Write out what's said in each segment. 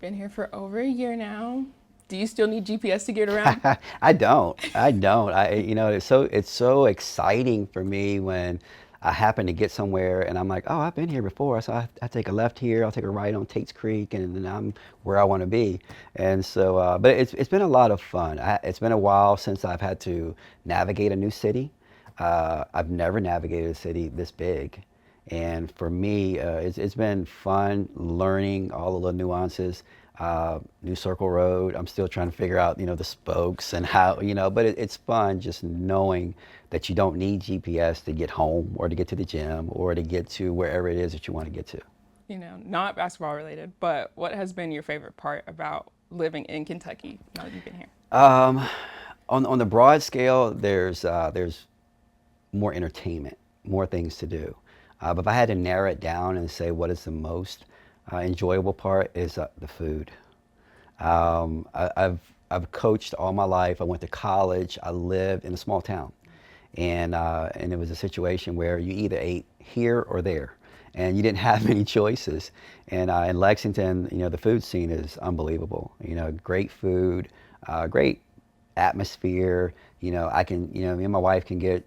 Been here for over a year now. Do you still need GPS to get around? I don't. I don't. It's so exciting for me when I happen to get somewhere and I'm like, oh, I've been here before. So I take a left here, I'll take a right on Tate's Creek, and then I'm where I want to be. And so, but it's been a lot of fun. It's been a while since I've had to navigate a new city. I've never navigated a city this big. And for me, it's been fun learning all of the nuances. New Circle Road, I'm still trying to figure out, the spokes and how, but it's fun just knowing that you don't need GPS to get home or to get to the gym or to get to wherever it is that you want to get to. Not basketball related, but what has been your favorite part about living in Kentucky now that you've been here? Um, on the broad scale, there's more entertainment, more things to do. But if I had to narrow it down and say what is the most enjoyable part is the food. I've coached all my life. I went to college. I lived in a small town, and it was a situation where you either ate here or there, and you didn't have many choices. And in Lexington, the food scene is unbelievable. Great food, great atmosphere. Me and my wife can get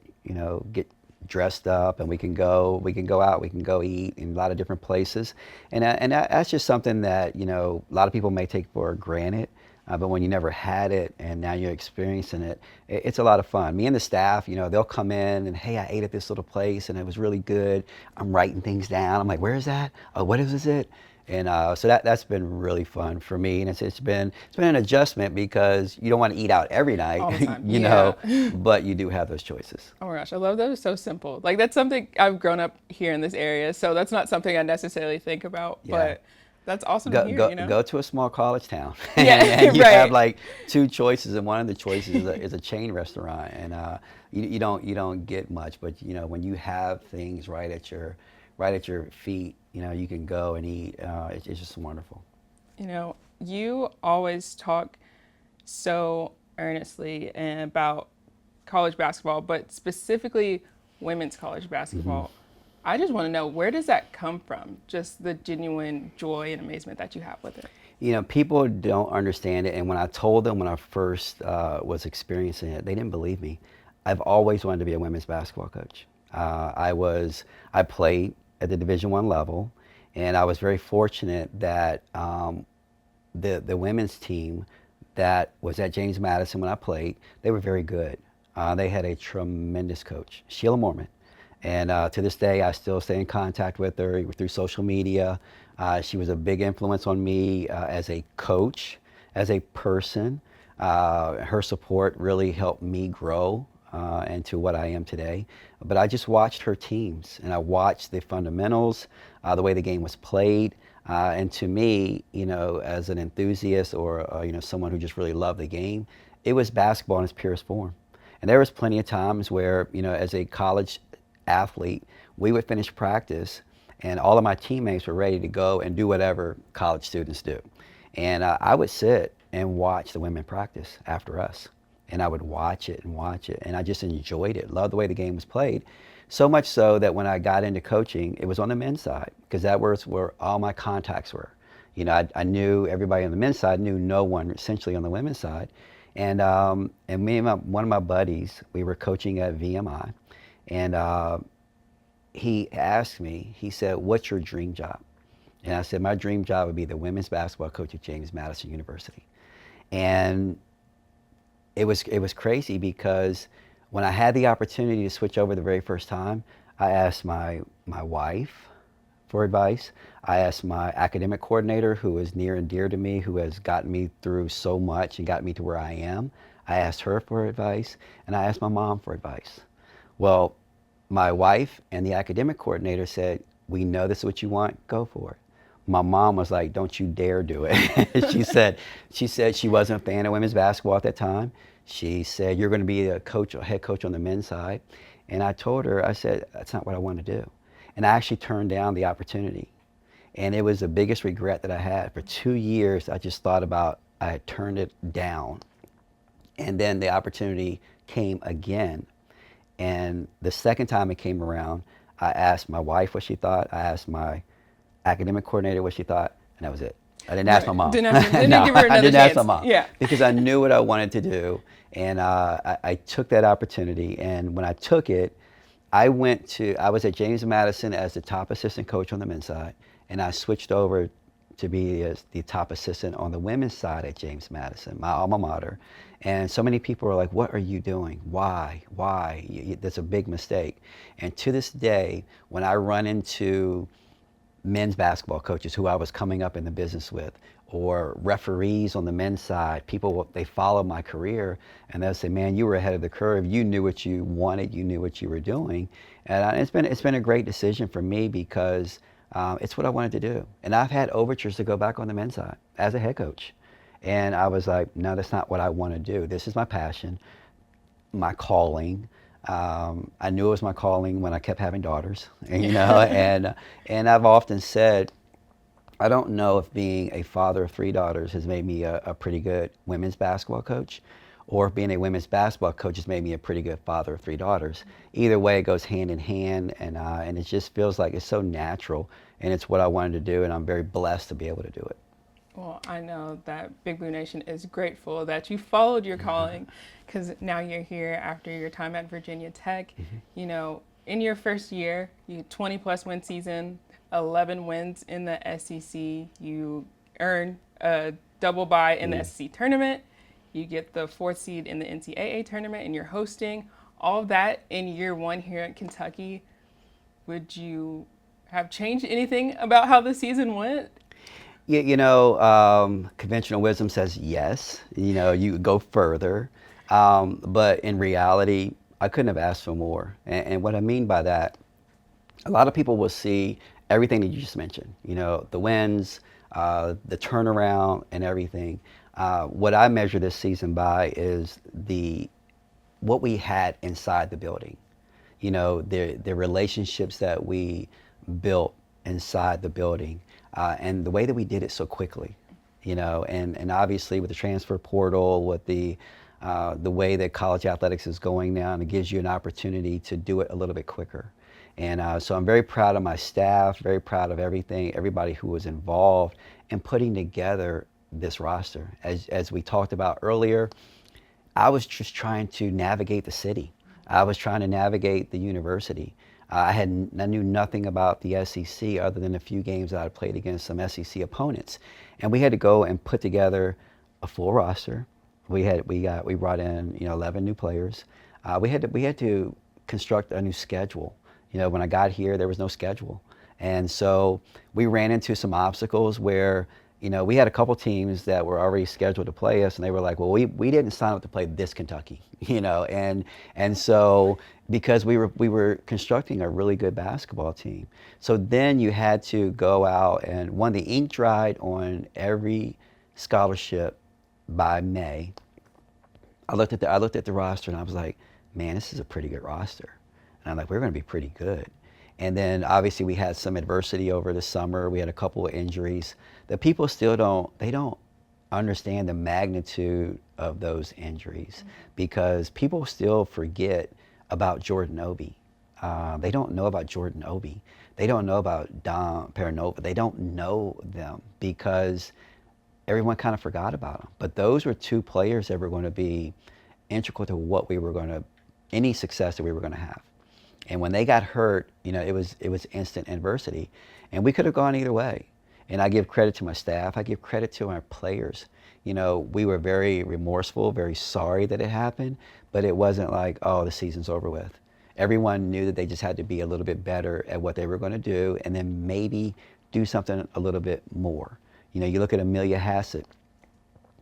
dressed up and we can go out, we can go eat in a lot of different places. That's just something that, a lot of people may take for granted. But when you never had it and now you're experiencing it, it's a lot of fun. Me and the staff, they'll come in and, hey, I ate at this little place and it was really good. I'm writing things down. I'm like, where is that? Oh, what is it? And so that's been really fun for me, and it's been an adjustment because you don't want to eat out every night, All the time. Yeah. but you do have those choices. Oh my gosh, I love that. It's so simple. Like that's something I've grown up here in this area, so that's not something I necessarily think about, Yeah. but that's awesome to Go, hear, go, go to a small college town, Yeah, and you have right. like two choices, and one of the choices is a chain restaurant, and you don't get much, but when you have things right at your feet, you can go and eat. It's just wonderful. You always talk so earnestly about college basketball, but specifically women's college Hmm. basketball. I just want to know, where does that come from? Just the genuine joy and amazement that you have with it. People don't understand it, and when I told them when I first was experiencing it, they didn't believe me. I've always wanted to be a women's basketball coach. I played at the Division I level, and I was very fortunate that the women's team that was at James Madison when I played, they were very good. They had a tremendous coach, Sheila Mormon. And to this day, I still stay in contact with her through social media. She was a big influence on me as a coach, as a person. Her support really helped me grow into what I am today. But I just watched her teams and I watched the fundamentals, the way the game was played. And to me, as an enthusiast or someone who just really loved the game, it was basketball in its purest form. And there was plenty of times where, as a college athlete, we would finish practice and all of my teammates were ready to go and do whatever college students do. And I would sit and watch the women practice after us. And I would watch it and watch it. And I just enjoyed it, loved the way the game was played. So much so that when I got into coaching, it was on the men's side because that was where all my contacts were. I knew everybody on the men's side, knew no one essentially on the women's side. And me and one of my buddies, we were coaching at VMI. And he asked me, he said, what's your dream job? And I said, my dream job would be the women's basketball coach at James Madison University. And it was crazy because when I had the opportunity to switch over the very first time, I asked my wife for advice. I asked my academic coordinator, who is near and dear to me, who has gotten me through so much and got me to where I am. I asked her for advice, and I asked my mom for advice. Well, my wife and the academic coordinator said, we know this is what you want, go for it. My mom was like, don't you dare do it. she said she wasn't a fan of women's basketball at that time. She said, you're going to be a coach, a head coach on the men's side. And I told her, I said, that's not what I want to do. And I actually turned down the opportunity. And it was the biggest regret that I had. For 2 years, I just thought about, I had turned it down. And then the opportunity came again. And the second time it came around, I asked my wife what she thought. I asked my academic coordinator what she thought, and that was it. I didn't ask my mom. Didn't give her another I didn't chance. ask my mom. Yeah. Because I knew what I wanted to do, and I took that opportunity. And when I took it, I was at James Madison as the top assistant coach on the men's side, and I switched over to be the top assistant on the women's side at James Madison, my alma mater. And so many people are like, what are you doing? Why? That's a big mistake. And to this day, when I run into men's basketball coaches who I was coming up in the business with, or referees on the men's side, they follow my career, and they'll say, man, you were ahead of the curve. You knew what you wanted. You knew what you were doing. And it's been a great decision for me because it's what I wanted to do. And I've had overtures to go back on the men's side as a head coach. And I was like, no, that's not what I want to do. This is my passion, my calling. I knew it was my calling when I kept having daughters, and I've often said, I don't know if being a father of 3 daughters has made me a pretty good women's basketball coach, or if being a women's basketball coach has made me a pretty good father of 3 daughters. Either way, it goes hand in hand, and it just feels like it's so natural, and it's what I wanted to do, and I'm very blessed to be able to do it. Well, I know that Big Blue Nation is grateful that you followed your calling, because now you're here after your time at Virginia Tech. In your first year, you 20-plus win season, 11 wins in the SEC. You earn a double bye in the SEC tournament. You get the 4th seed in the NCAA tournament, and you're hosting. All of that in year 1 here in Kentucky. Would you have changed anything about how the season went? Conventional wisdom says yes. You go further. But in reality, I couldn't have asked for more. And what I mean by that, a lot of people will see everything that you just mentioned, the wins, the turnaround and everything. What I measure this season by is what we had inside the building. The relationships that we built inside the building, and the way that we did it so quickly, and obviously with the transfer portal, with the way that college athletics is going now, and it gives you an opportunity to do it a little bit quicker. And so I'm very proud of my staff, very proud of everybody who was involved in putting together this roster. As we talked about earlier, I was just trying to navigate the city. I was trying to navigate the university. I knew nothing about the SEC other than a few games that I played against some SEC opponents, and we had to go and put together a full roster. We brought in 11 new players. We had to construct a new schedule. When I got here, there was no schedule, and so we ran into some obstacles where we had a couple teams that were already scheduled to play us, and they were like, well, we didn't sign up to play this Kentucky, and so because we were constructing a really good basketball team. So then you had to go out, and the ink dried on every scholarship by May. I looked at the roster, and I was like, man, this is a pretty good roster. And I'm like, we're going to be pretty good. And then obviously we had some adversity over the summer. We had a couple of injuries that people still don't understand the magnitude of those injuries, because people still forget about Jordan Obi. They don't know about Jordan Obi. They don't know about Dom Peranova. They don't know them because everyone kind of forgot about them. But those were 2 players that were going to be integral to any success that we were going to have. And when they got hurt, it was instant adversity, and we could have gone either way. And I give credit to my staff. I give credit to our players. We were very remorseful, very sorry that it happened, but it wasn't like, oh, the season's over with. Everyone knew that they just had to be a little bit better at what they were going to do, and then maybe do something a little bit more. You look at Amelia Hassett.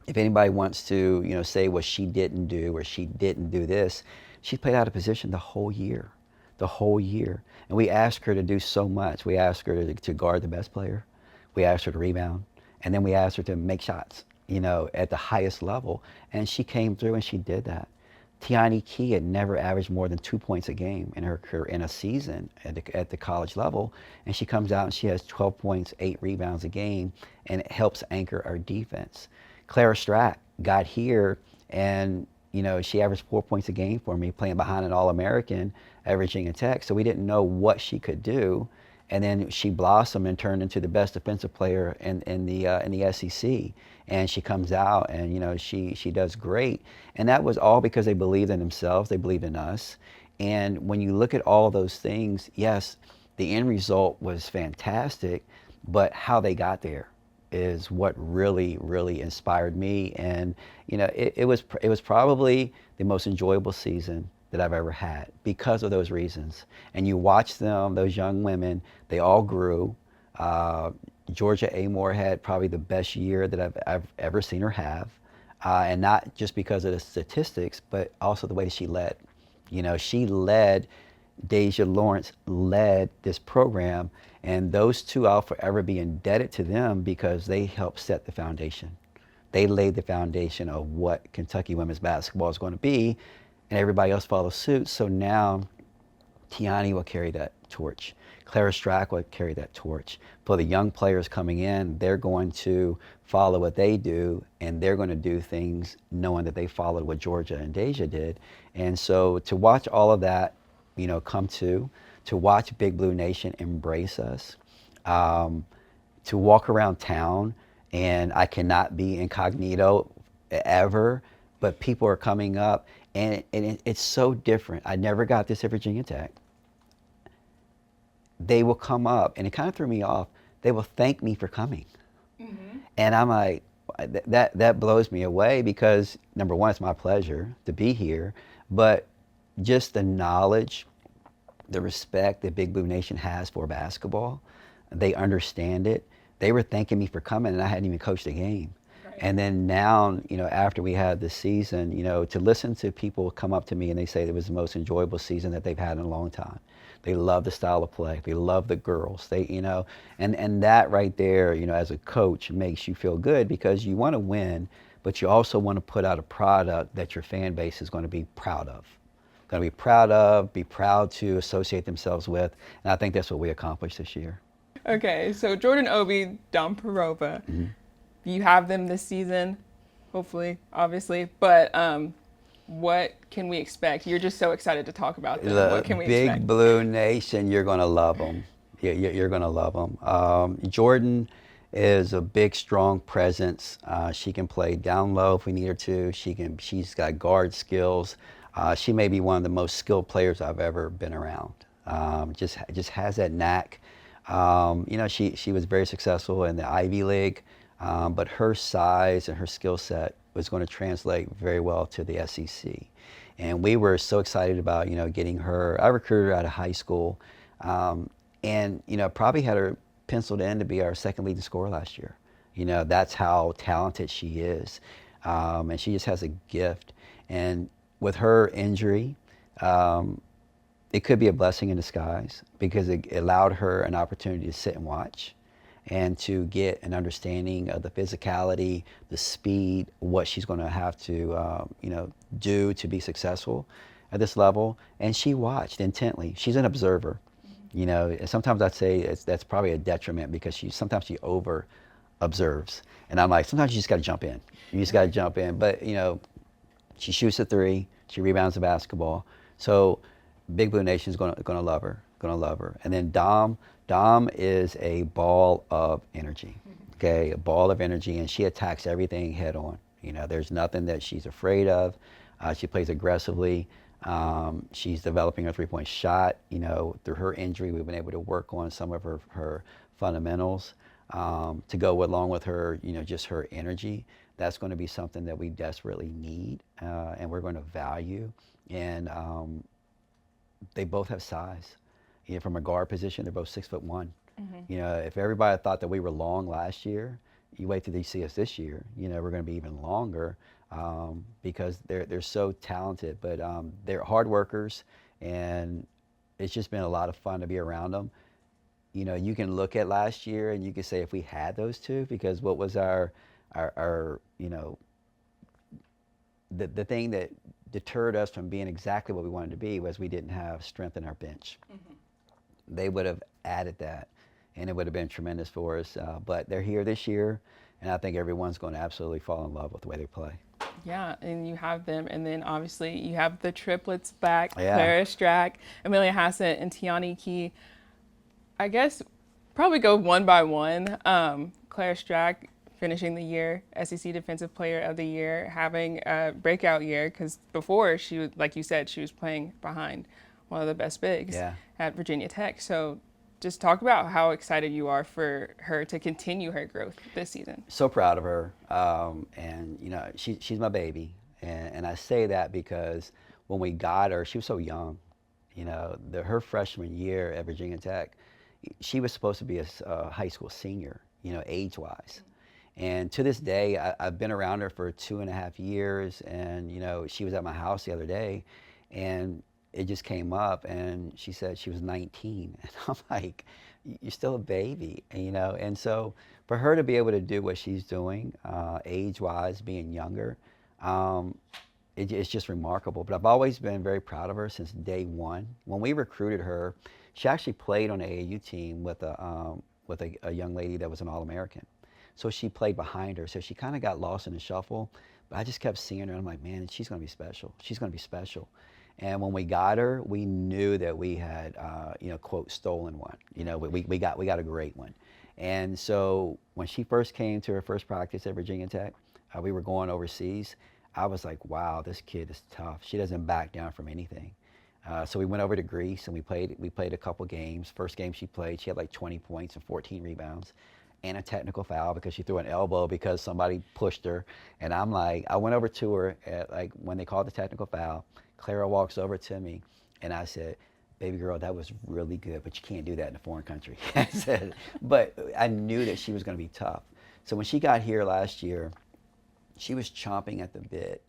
If anybody wants to, say what she didn't do or she didn't do this, she played out of position the whole year. And we asked her to do so much. We asked her to guard the best player. We asked her to rebound. And then we asked her to make shots, at the highest level. And she came through and she did that. Teonni Key had never averaged more than 2 points a game in her career in a season at the college level. And she comes out and she has 12 points, 8 rebounds a game, and it helps anchor our defense. Clara Strack got here and she averaged 4 points a game for me, playing behind an All-American at Virginia Tech. So we didn't know what she could do. And then she blossomed and turned into the best defensive player in the SEC. And she comes out and, you know, she does great. And that was all because they believed in themselves. They believed in us. And when you look at all of those things, yes, the end result was fantastic, but how they got there is what really, really inspired me. And, you know, it was probably the most enjoyable season that I've ever had because of those reasons. And you watch them, those young women, they all grew. Georgia Amore had probably the best year that I've ever seen her have. And not just because of the statistics, but also the way she led. You know, she led, Deja Lawrence led this program, and those two, I'll forever be indebted to them because they helped set the foundation. They laid the foundation of what Kentucky women's basketball is going to be, and everybody else followed suit. So now Teonni will carry that torch. Clara Strack will carry that torch. For the young players coming in, they're going to follow what they do, and they're going to do things knowing that they followed what Georgia and Deja did. And so to watch all of that, you know, come to watch Big Blue Nation embrace us, to walk around town, and I cannot be incognito ever, but people are coming up, and it's so different. I never got this at Virginia Tech. They will come up, and it kind of threw me off. They will thank me for coming. Mm-hmm. And I'm like, that blows me away because, number one, it's my pleasure to be here, but just the knowledge, the respect that Big Blue Nation has for basketball, they understand it. They were thanking me for coming, and I hadn't even coached a game. Right. And then now, you know, after we had the season, you know, to listen to people come up to me and they say it was the most enjoyable season that they've had in a long time. They love the style of play. They love the girls. They, you know, and that right there, you know, as a coach makes you feel good because you want to win, but you also want to put out a product that your fan base is going to be proud of. Going to be proud to associate themselves with. And I think that's what we accomplished this year. Okay, so Jordan Obi, Dom Paurová, mm-hmm. You have them this season, hopefully, obviously, but what can we expect? You're just so excited to talk about them. What can we expect? Big Blue Nation, you're going to love them. You're going to love them. Jordan is a big, strong presence. She can play down low if we need her to. She's got guard skills. She may be one of the most skilled players I've ever been around. Just has that knack. You know, she was very successful in the Ivy League, but her size and her skill set was going to translate very well to the SEC. And we were so excited about, you know, getting her. I recruited her out of high school, and, you know, probably had her penciled in to be our second leading scorer last year. You know, that's how talented she is. And she just has a gift. And with her injury, it could be a blessing in disguise because it allowed her an opportunity to sit and watch and to get an understanding of the physicality, the speed, what she's going to have to, you know, do to be successful at this level. And she watched intently. She's an observer. You know, and sometimes I'd say that's probably a detriment because sometimes she over observes. And I'm like, sometimes you just got to jump in. You just got to jump in. But, you know, she shoots a three. She rebounds the basketball. So Big Blue Nation is going to love her. Going to love her. And then Dom is a ball of energy. Okay, a ball of energy, and she attacks everything head on. You know, there's nothing that she's afraid of. She plays aggressively. She's developing a three-point shot. You know, through her injury, we've been able to work on some of her fundamentals to go along with her, you know, just her energy. That's going to be something that we desperately need, and we're going to value. And they both have size. You know, from a guard position, they're both 6'1". Mm-hmm. You know, if everybody thought that we were long last year, you wait till they see us this year. You know, we're going to be even longer because they're so talented. But they're hard workers, and it's just been a lot of fun to be around them. You know, you can look at last year and you can say if we had those two, because what was our you know, the thing that deterred us from being exactly what we wanted to be was we didn't have strength in our bench. Mm-hmm. They would have added that, and it would have been tremendous for us. But they're here this year, and I think everyone's going to absolutely fall in love with the way they play. Yeah, and you have them, and then obviously you have the triplets back, yeah. Clara Strack, Amelia Hassett, and Teonni. I guess probably go one by one. Clara Strack finishing the year SEC Defensive Player of the Year, having a breakout year because before she was, like you said, she was playing behind one of the best bigs Yeah. at Virginia Tech. So just talk about how excited you are for her to continue her growth this season. So proud of her. And, you know, she's my baby. And I say that because when we got her, she was so young. You know, her freshman year at Virginia Tech, she was supposed to be a high school senior, you know, age-wise. And to this day, I've been around her for 2.5 years. And, you know, she was at my house the other day, and it just came up, and she said she was 19. And I'm like, you're still a baby, you know? And so for her to be able to do what she's doing, age-wise, being younger, it's just remarkable. But I've always been very proud of her since day one. When we recruited her, she actually played on the AAU team with a young lady that was an All-American. So she played behind her. So she kind of got lost in the shuffle. But I just kept seeing her. And I'm like, man, she's going to be special. She's going to be special. And when we got her, we knew that we had, you know, quote, stolen one. You know, we got a great one. And so when she first came to her first practice at Virginia Tech, we were going overseas. I was like, wow, this kid is tough. She doesn't back down from anything. So we went over to Greece and we played a couple games. First game she played, she had like 20 points and 14 rebounds and a technical foul because she threw an elbow because somebody pushed her. And I'm like, I went over to her at like when they called the technical foul. Clara walks over to me and I said, baby girl, that was really good, but you can't do that in a foreign country. I said, but I knew that she was going to be tough. So when she got here last year, she was chomping at the bit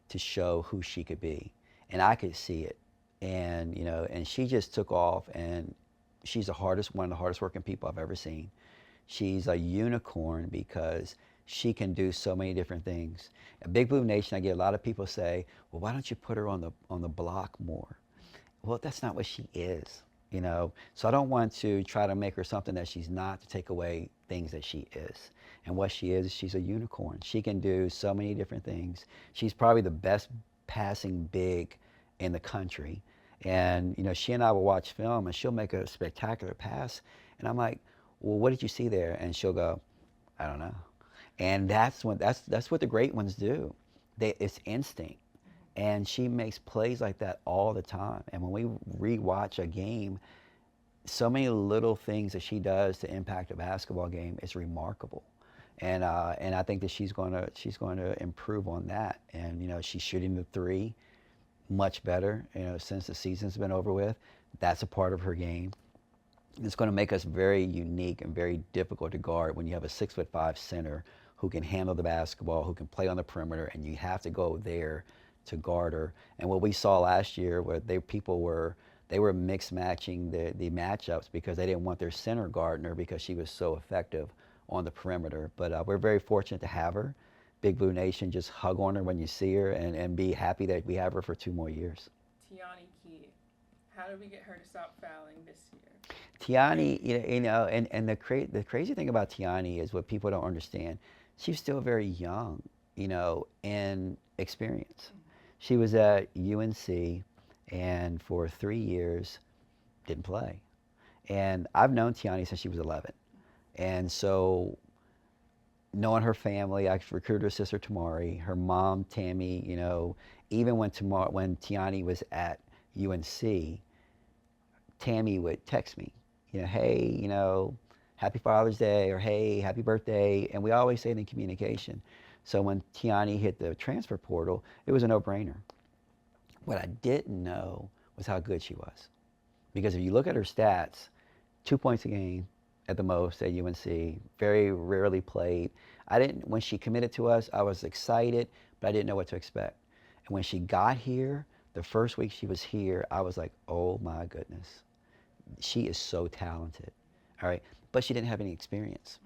to show who she could be. And I could see it. And, you know, and she just took off, and she's one of the hardest working people I've ever seen. She's a unicorn because she can do so many different things. At Big Blue Nation, I get a lot of people say, well, why don't you put her on the block more? Well, that's not what she is, you know. So I don't want to try to make her something that she's not, to take away things that she is. And what she is, she's a unicorn. She can do so many different things. She's probably the best passing big in the country. And, you know, she and I will watch film, and she'll make a spectacular pass. And I'm like, well, what did you see there? And she'll go, I don't know. And that's what the great ones do. It's instinct. And she makes plays like that all the time. And when we rewatch a game, so many little things that she does to impact a basketball game is remarkable. And I think that she's going to improve on that. And, you know, she's shooting the three much better, you know, since the season's been over with. That's a part of her game. It's going to make us very unique and very difficult to guard when you have a 6'5" center who can handle the basketball, who can play on the perimeter, and you have to go there to guard her. And what we saw last year, where people were mixed matching the matchups because they didn't want their center guarding her because she was so effective on the perimeter. But we're very fortunate to have her. Big Blue Nation, just hug on her when you see her, and be happy that we have her for 2 more years. Teonni Key, how did we get her to stop fouling this year? Teonni, you know, and the crazy thing about Teonni is what people don't understand. She's still very young, you know, in experience. She was at UNC, and for 3 years, didn't play. And I've known Teonni since she was 11. And so, knowing her family, I recruited her sister Tamari, her mom Tammy. You know, even when Teonni was at UNC, Tammy would text me, you know, hey, you know, happy Father's Day, or hey, happy birthday, and we always stayed in communication. So when Teonni hit the transfer portal, it was a no-brainer. What I didn't know was how good she was, because if you look at her stats, 2 points a game at the most at UNC, very rarely played. When she committed to us, I was excited, but I didn't know what to expect. And when she got here, the first week she was here, I was like, oh my goodness, she is so talented, all right? But she didn't have any experience,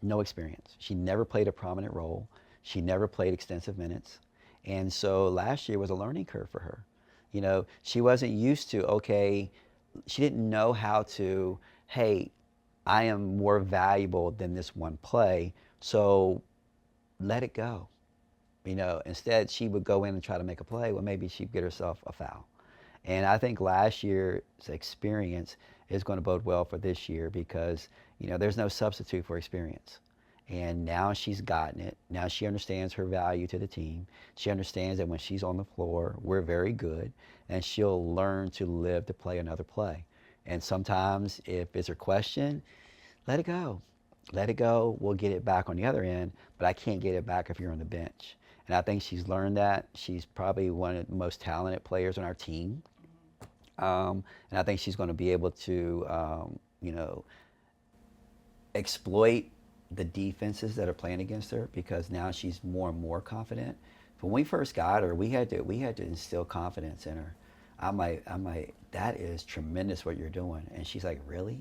no experience. She never played a prominent role. She never played extensive minutes. And so last year was a learning curve for her. You know, she wasn't used to, okay, she didn't know how to, hey, I am more valuable than this one play, so let it go. You know, instead she would go in and try to make a play. Well, maybe she'd get herself a foul. And I think last year's experience is going to bode well for this year because, there's no substitute for experience. And now she's gotten it. Now she understands her value to the team. She understands that when she's on the floor, we're very good, and she'll learn to live to play another play. And sometimes if it's a question, let it go. Let it go. We'll get it back on the other end, but I can't get it back if you're on the bench. And I think she's learned that. She's probably one of the most talented players on our team. And I think she's going to be able to, exploit the defenses that are playing against her because now she's more and more confident. But when we first got her, we had to instill confidence in her. I'm like, that is tremendous what you're doing. And she's like, really?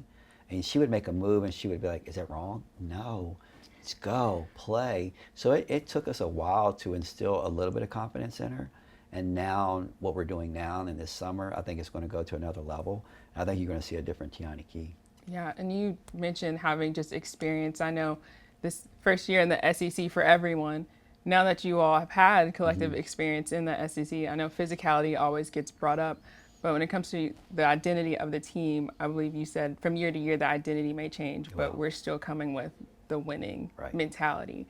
And she would make a move and she would be like, is that wrong? No, let's go, play. So it took us a while to instill a little bit of confidence in her. And now what we're doing now in this summer, I think it's going to go to another level. And I think you're going to see a different Teonni Key. Yeah, and you mentioned having just experience. I know this first year in the SEC for everyone, now that you all have had collective experience in the SEC, I know physicality always gets brought up, but when it comes to the identity of the team, I believe you said from year to year the identity may change, but we're still coming with the winning mentality.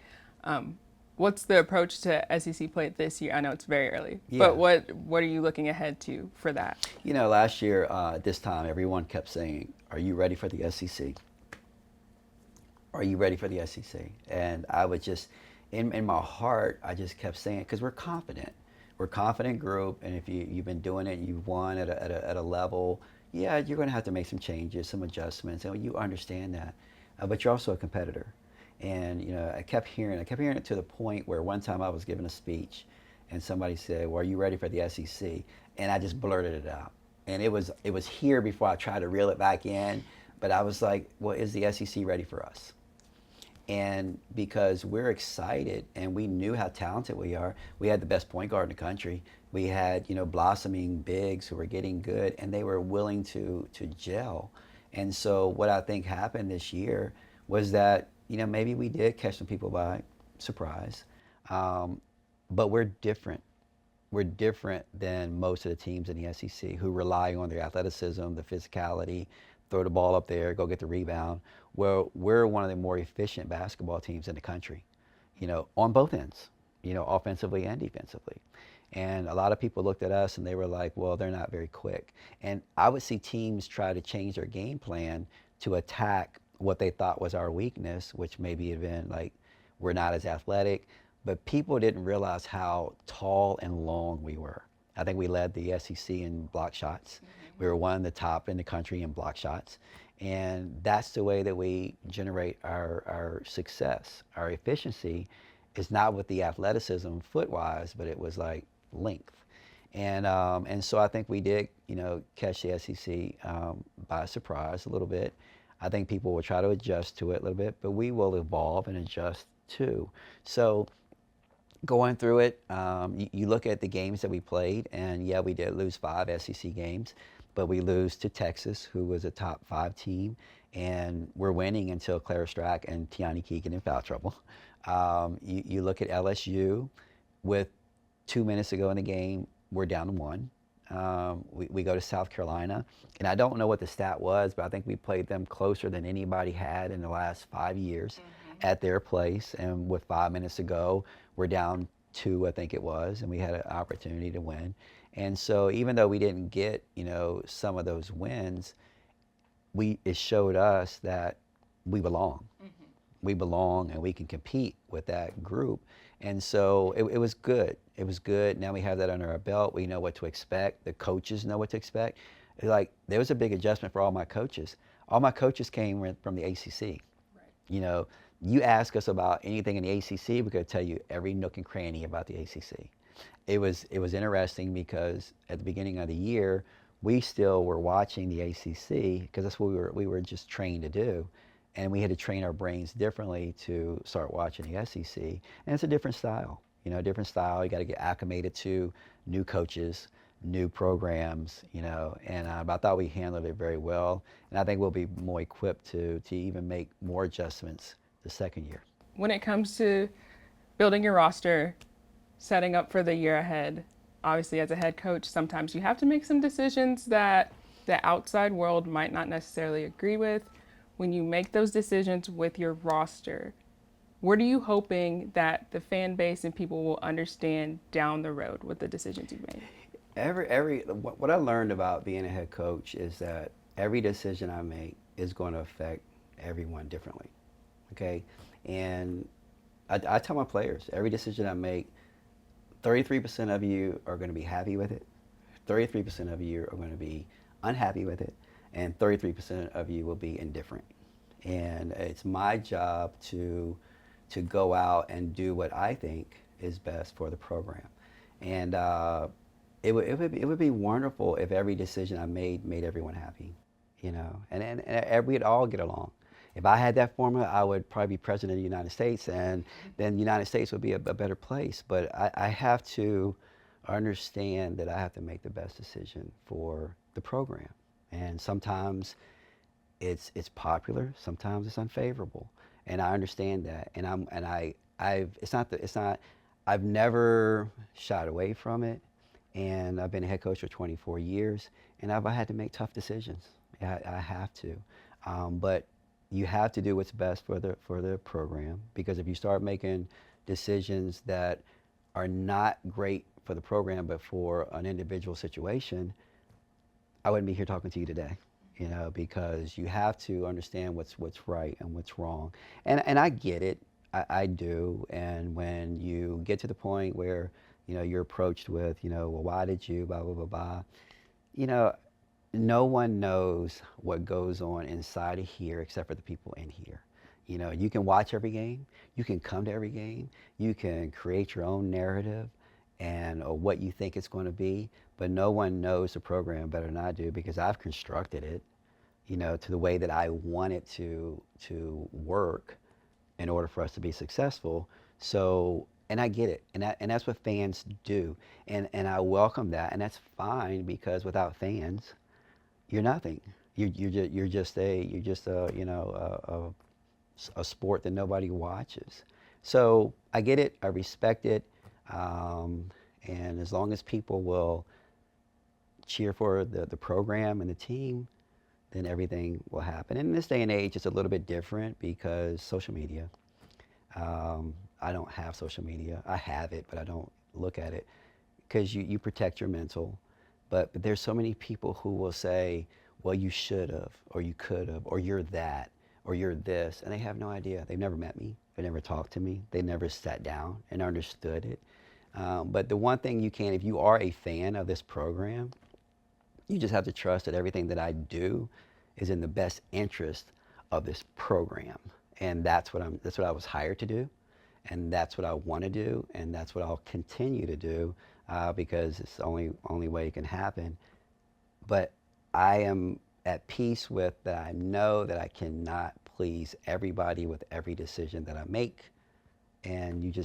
What's the approach to SEC play this year? I know it's very early, but what are you looking ahead to for that? Last year at this time, everyone kept saying, are you ready for the SEC? Are you ready for the SEC? And I would just, in my heart, I just kept saying it because we're confident. We're a confident group, and if you've been doing it, you've won at a level, you're going to have to make some changes, some adjustments, and you understand that. But you're also a competitor. And I kept hearing it to the point where one time I was giving a speech, and somebody said, "Well, are you ready for the SEC?" And I just blurted it out, and it was here before I tried to reel it back in. But I was like, "Well, is the SEC ready for us?" And because we're excited, and we knew how talented we are, we had the best point guard in the country. We had blossoming bigs who were getting good, and they were willing to gel. And so what I think happened this year was that maybe we did catch some people by surprise, but we're different. We're different than most of the teams in the SEC who rely on their athleticism, the physicality, throw the ball up there, go get the rebound. Well, we're one of the more efficient basketball teams in the country, on both ends, offensively and defensively. And a lot of people looked at us and they were like, well, they're not very quick. And I would see teams try to change their game plan to attack what they thought was our weakness, which maybe had been like, we're not as athletic, but people didn't realize how tall and long we were. I think we led the SEC in block shots. We were one of the top in the country in block shots. And that's the way that we generate our success. Our efficiency is not with the athleticism foot-wise, but it was like length. And so I think we did, catch the SEC by surprise a little bit. I think people will try to adjust to it a little bit, but we will evolve and adjust too. So going through it, you look at the games that we played, and we did lose 5 SEC games, but we lose to Texas, who was a top 5 team, and we're winning until Clara, Strack, and Teonni Key get in foul trouble. You look at LSU, with 2 minutes to go in the game, we're down to 1. We go to South Carolina, and I don't know what the stat was, but I think we played them closer than anybody had in the last 5 years at their place. And with 5 minutes to go, we're down 2, I think it was, and we had an opportunity to win. And so even though we didn't get, some of those wins, it showed us that we belong. We belong, and we can compete with that group. And so it was good. It was good. Now we have that under our belt. We know what to expect. The coaches know what to expect. Like, there was a big adjustment for all my coaches. All my coaches came from the ACC. Right. You ask us about anything in the ACC, we're going to tell you every nook and cranny about the ACC. It was interesting because at the beginning of the year, we still were watching the ACC because that's what we were just trained to do. And we had to train our brains differently to start watching the SEC. And it's a different style, different style. You got to get acclimated to new coaches, new programs, and I thought we handled it very well. And I think we'll be more equipped to even make more adjustments the second year. When it comes to building your roster, setting up for the year ahead, obviously as a head coach, sometimes you have to make some decisions that the outside world might not necessarily agree with, when you make those decisions with your roster, what are you hoping that the fan base and people will understand down the road with the decisions you've made? What I learned about being a head coach is that every decision I make is going to affect everyone differently. Okay, and I tell my players every decision I make, 33% of you are going to be happy with it, 33% of you are going to be unhappy with it, and 33% of you will be indifferent. And it's my job to go out and do what I think is best for the program. And it would be wonderful if every decision I made everyone happy, you know, and we'd all get along. If I had that formula, I would probably be president of the United States, and then the United States would be a better place. But I have to understand that I have to make the best decision for the program. And sometimes it's popular, sometimes it's unfavorable, and I understand that. I've never shied away from it, and I've been a head coach for 24 years, and I've had to make tough decisions. I have to, but you have to do what's best for the program, because if you start making decisions that are not great for the program but for an individual situation, I wouldn't be here talking to you today, you know, because you have to understand what's right and what's wrong. And I get it, I do. And when you get to the point where, you know, you're approached with, you know, well, why did you, blah, blah, blah, blah, you know, no one knows what goes on inside of here except for the people in here. You know, you can watch every game, you can come to every game, you can create your own narrative and or what you think it's going to be, but no one knows the program better than I do, because I've constructed it, you know, to the way that I want it to work in order for us to be successful. So, and I get it, and that's what fans do, and I welcome that, and that's fine, because without fans, you're nothing. You're just a you know a sport that nobody watches. So I get it, I respect it, and as long as people will cheer for the program and the team, then everything will happen. And in this day and age, it's a little bit different because social media. I don't have social media. I have it, but I don't look at it, because you protect your mental. But there's so many people who will say, well, you should have, or you could have, or you're that, or you're this, and they have no idea. They've never met me. They never talked to me. They never sat down and understood it. But the one thing you can, if you are a fan of this program, you just have to trust that everything that I do is in the best interest of this program. And that's what I was hired to do, and that's what I want to do, and that's what I'll continue to do, because it's the only way it can happen. But I am at peace with that. I know that I cannot please everybody with every decision that I make, and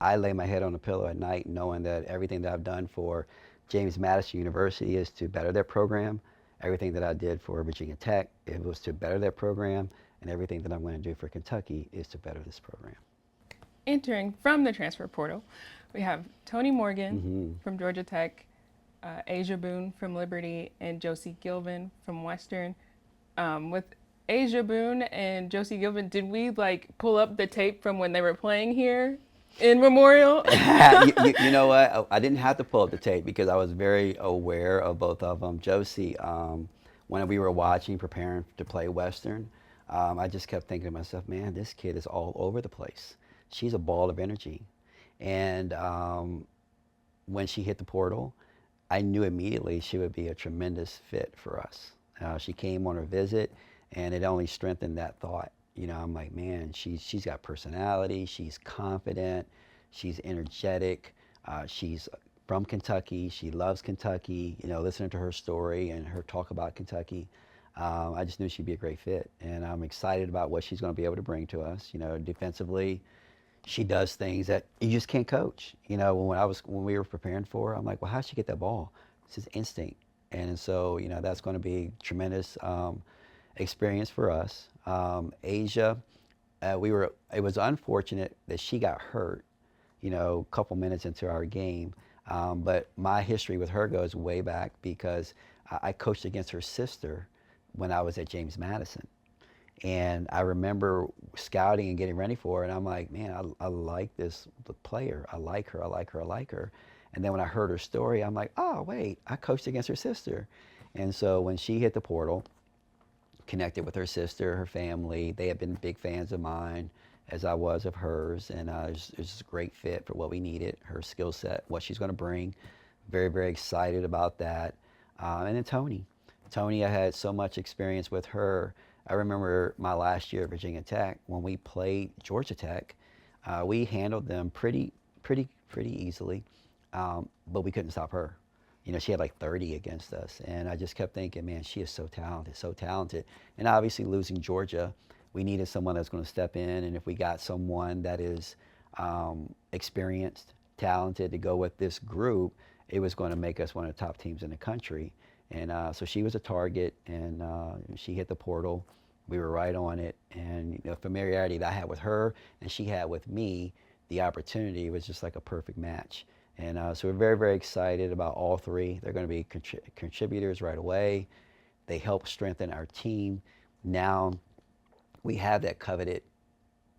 I lay my head on the pillow at night knowing that everything that I've done for James Madison University is to better their program. Everything that I did for Virginia Tech, it was to better their program, and everything that I'm going to do for Kentucky is to better this program. Entering from the transfer portal, we have Tonie Morgan from Georgia Tech, Asia Boone from Liberty, and Josie Gilvin from Western. With Asia Boone and Josie Gilvin, did we pull up the tape from when they were playing here in Memorial? You know what? I didn't have to pull up the tape because I was very aware of both of them. Josie, when we were watching, preparing to play Western, I just kept thinking to myself, man, this kid is all over the place. She's a ball of energy. And when she hit the portal, I knew immediately she would be a tremendous fit for us. She came on her visit, and it only strengthened that thought. You know, I'm like, man, she's got personality, she's confident, she's energetic, she's from Kentucky, she loves Kentucky. You know, listening to her story and her talk about Kentucky, I just knew she'd be a great fit. And I'm excited about what she's going to be able to bring to us. You know, defensively, she does things that you just can't coach. You know, when we were preparing for her, I'm like, well, how'd she get that ball? It's just instinct. And so, you know, that's going to be tremendous experience for us. Asia, it was unfortunate that she got hurt, you know, a couple minutes into our game. But my history with her goes way back because I coached against her sister when I was at James Madison. And I remember scouting and getting ready for her, and I'm like, man, I like this player. I like her, I like her, I like her. And then when I heard her story, I'm like, oh, wait, I coached against her sister. And so when she hit the portal, connected with her sister, her family, they had been big fans of mine, as I was of hers, and it was just a great fit for what we needed, her skill set, what she's going to bring. Very, very excited about that. And then Tonie. Tonie, I had so much experience with her. I remember my last year at Virginia Tech, when we played Georgia Tech, we handled them pretty easily, but we couldn't stop her. You know, she had like 30 against us, and I just kept thinking, man, she is so talented, so talented. And obviously losing Georgia, we needed someone that's going to step in, and if we got someone that is experienced, talented to go with this group, it was going to make us one of the top teams in the country. And so she was a target, and she hit the portal. We were right on it, and you know, familiarity that I had with her and she had with me, the opportunity was just like a perfect match. And so we're very, very excited about all three. They're going to be contributors right away. They help strengthen our team. Now we have that coveted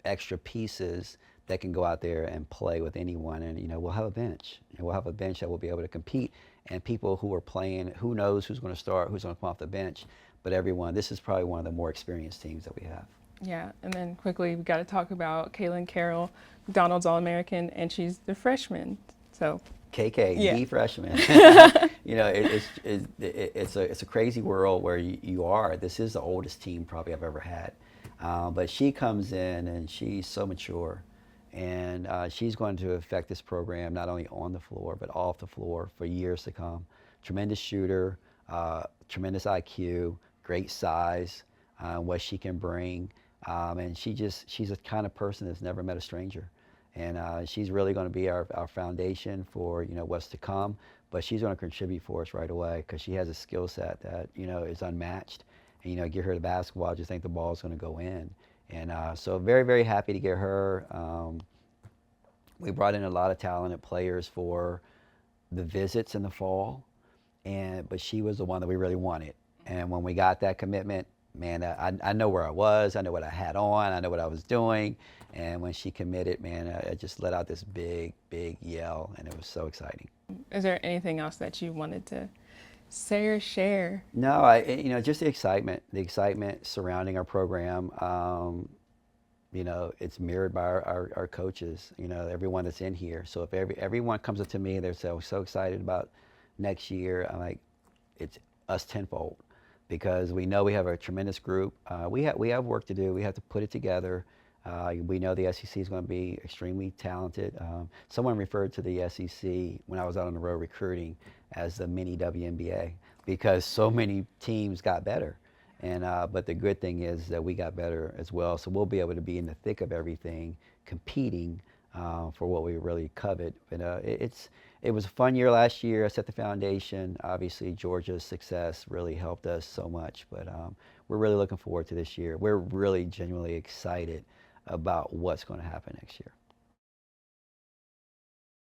extra pieces that can go out there and play with anyone. And, you know, we'll have a bench. And we'll have a bench that will be able to compete. And people who are playing, who knows who's going to start, who's going to come off the bench. But everyone, this is probably one of the more experienced teams that we have. Yeah, and then quickly, we got to talk about Kaelyn Carroll, McDonald's All-American, and she's the freshman. So KK, yeah. The freshman. You know, it's a crazy world where you are. This is the oldest team probably I've ever had. But she comes in and she's so mature. And she's going to affect this program not only on the floor, but off the floor for years to come. Tremendous shooter, tremendous IQ, great size, what she can bring. And she's a kind of person that's never met a stranger. And she's really going to be our foundation for, you know, what's to come. But she's going to contribute for us right away because she has a skill set that, you know, is unmatched. And, you know, get her to basketball, I just think the ball's going to go in. And so very, very happy to get her. We brought in a lot of talented players for the visits in the fall, but she was the one that we really wanted. And when we got that commitment, man, I know where I was, I know what I had on, I know what I was doing. And when she committed, man, I just let out this big, big yell, and it was so exciting. Is there anything else that you wanted to say or share? No, you know, just the excitement surrounding our program. You know, it's mirrored by our coaches, you know, everyone that's in here. So if everyone comes up to me, they're so excited about next year, I'm like, it's us tenfold, because we know we have a tremendous group. We have work to do. We have to put it together. We know the SEC is going to be extremely talented. Someone referred to the SEC when I was out on the road recruiting as the mini WNBA, because so many teams got better. And but the good thing is that we got better as well, so we'll be able to be in the thick of everything, competing for what we really covet. But it was a fun year last year. I set the foundation. Obviously, Georgia's success really helped us so much. But we're really looking forward to this year. We're really genuinely excited about what's going to happen next year.